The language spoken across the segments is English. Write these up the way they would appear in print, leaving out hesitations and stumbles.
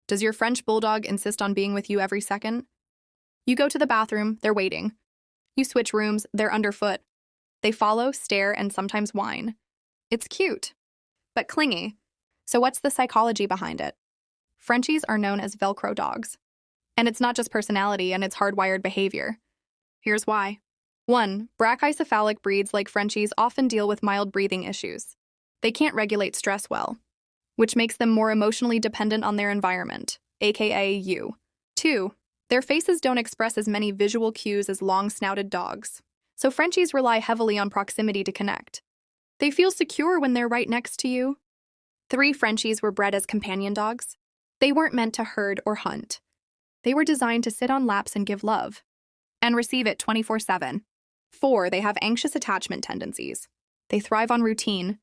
Does your French Bulldog insist on being with you every second? You go to the bathroom, they're waiting. You switch rooms, they're underfoot. They follow, stare, and sometimes whine. It's cute, but clingy. So what's the psychology behind it? Frenchies are known as Velcro dogs. And it's not just personality and it's hardwired behavior. Here's why. 1. Brachycephalic breeds like Frenchies often deal with mild breathing issues. They can't regulate stress well, which makes them more emotionally dependent on their environment, aka you. 2. Their faces don't express as many visual cues as long-snouted dogs, so Frenchies rely heavily on proximity to connect. They feel secure when they're right next to you. 3. Frenchies were bred as companion dogs. They weren't meant to herd or hunt. They were designed to sit on laps and give love, and receive it 24/7. 4. They have anxious attachment tendencies. They thrive on routine,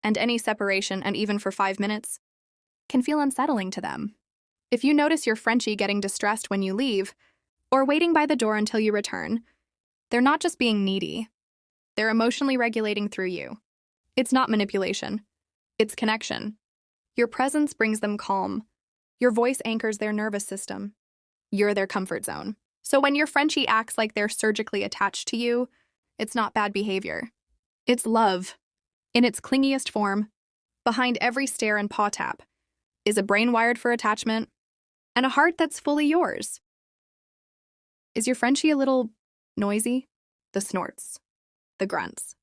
and any separation, and even for 5 minutes, can feel unsettling to them. If you notice your Frenchie getting distressed when you leave, or waiting by the door until you return, they're not just being needy. They're emotionally regulating through you. It's not manipulation. It's connection. Your presence brings them calm. Your voice anchors their nervous system. You're their comfort zone. So when your Frenchie acts like they're surgically attached to you, it's not bad behavior. It's love. In its clingiest form, behind every stare and paw tap, is a brain wired for attachment and a heart that's fully yours. Is your Frenchie a little noisy? The snorts, the grunts,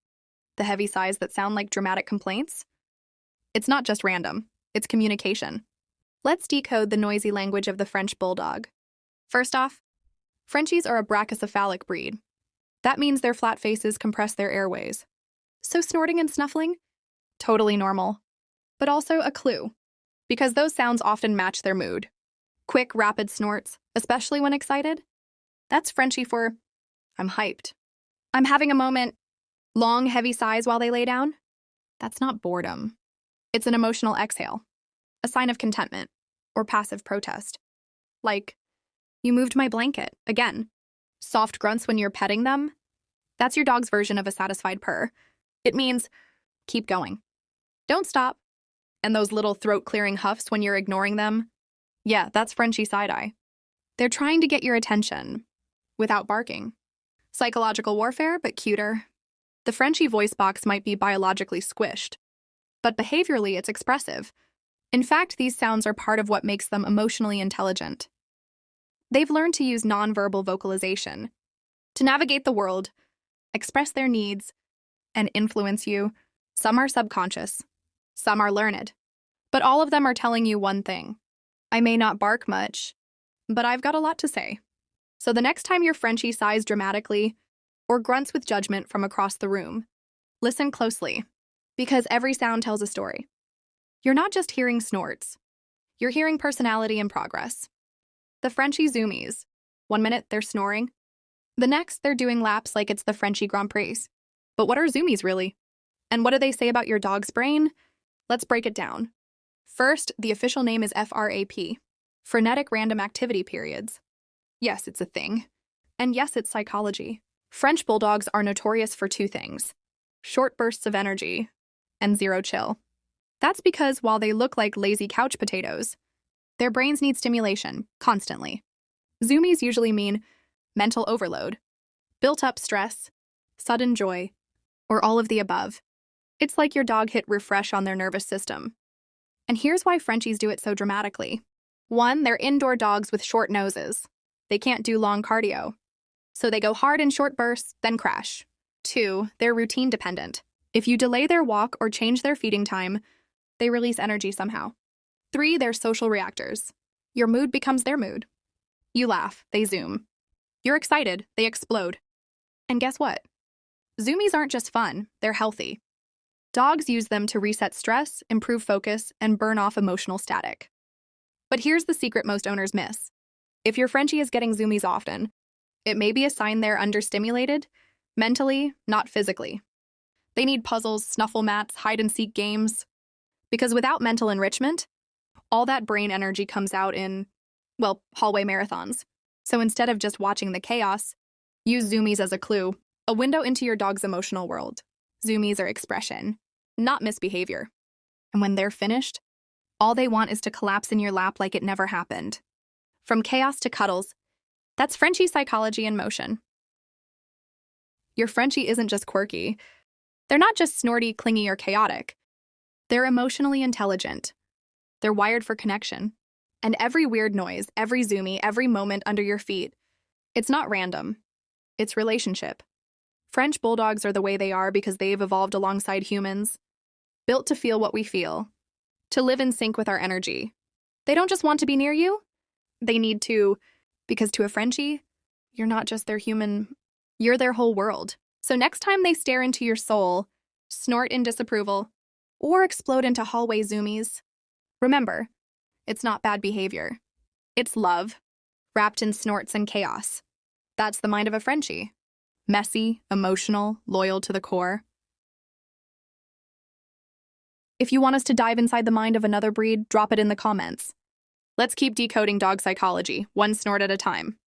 the heavy sighs that sound like dramatic complaints? It's not just random, it's communication. Let's decode the noisy language of the French Bulldog. First off, Frenchies are a brachycephalic breed. That means their flat faces compress their airways. So snorting and snuffling? Totally normal. But also a clue, because those sounds often match their mood. Quick, rapid snorts, especially when excited? That's Frenchie for, I'm hyped. I'm having a moment. Long, heavy sighs while they lay down? That's not boredom. It's an emotional exhale, a sign of contentment, or passive protest. Like, you moved my blanket, again. Soft grunts when you're petting them? That's your dog's version of a satisfied purr. It means, keep going. Don't stop. And those little throat-clearing huffs when you're ignoring them? Yeah, that's Frenchie side-eye. They're trying to get your attention, without barking. Psychological warfare, but cuter. The Frenchie voice box might be biologically squished, but behaviorally it's expressive. In fact, these sounds are part of what makes them emotionally intelligent. They've learned to use nonverbal vocalization to navigate the world, express their needs, and influence you. Some are subconscious, some are learned, but all of them are telling you one thing. I may not bark much, but I've got a lot to say. So the next time your Frenchie sighs dramatically or grunts with judgment from across the room, listen closely, because every sound tells a story. You're not just hearing snorts, you're hearing personality and progress. The Frenchie zoomies. 1 minute, they're snoring. The next, they're doing laps like it's the Frenchie Grand Prix. But what are zoomies really? And what do they say about your dog's brain? Let's break it down. First, the official name is FRAP, frenetic random activity periods. Yes, it's a thing. And yes, it's psychology. French Bulldogs are notorious for 2 things: short bursts of energy and zero chill. That's because while they look like lazy couch potatoes, their brains need stimulation, constantly. Zoomies usually mean mental overload, built-up stress, sudden joy, or all of the above. It's like your dog hit refresh on their nervous system. And here's why Frenchies do it so dramatically. 1, they're indoor dogs with short noses. They can't do long cardio, so they go hard in short bursts, then crash. 2, they're routine dependent. If you delay their walk or change their feeding time, they release energy somehow. 3, they're social reactors. Your mood becomes their mood. You laugh, they zoom. You're excited, they explode. And guess what? Zoomies aren't just fun, they're healthy. Dogs use them to reset stress, improve focus, and burn off emotional static. But here's the secret most owners miss. If your Frenchie is getting zoomies often, it may be a sign they're understimulated, mentally, not physically. They need puzzles, snuffle mats, hide-and-seek games. Because without mental enrichment, all that brain energy comes out in, well, hallway marathons. So instead of just watching the chaos, use zoomies as a clue, a window into your dog's emotional world. Zoomies are expression, not misbehavior. And when they're finished, All they want is to collapse in your lap like it never happened. From chaos to cuddles, that's Frenchie psychology in motion. Your Frenchie isn't just quirky. They're not just snorty, clingy, or chaotic. They're emotionally intelligent. They're wired for connection. And every weird noise, every zoomie, every moment under your feet, it's not random. It's relationship. French Bulldogs are the way they are because they've evolved alongside humans, built to feel what we feel, to live in sync with our energy. They don't just want to be near you. They need to, because to a Frenchie, you're not just their human, you're their whole world. So next time they stare into your soul, snort in disapproval, or explode into hallway zoomies, remember, it's not bad behavior. It's love, wrapped in snorts and chaos. That's the mind of a Frenchie. Messy, emotional, loyal to the core. If you want us to dive inside the mind of another breed, drop it in the comments. Let's keep decoding dog psychology, one snort at a time.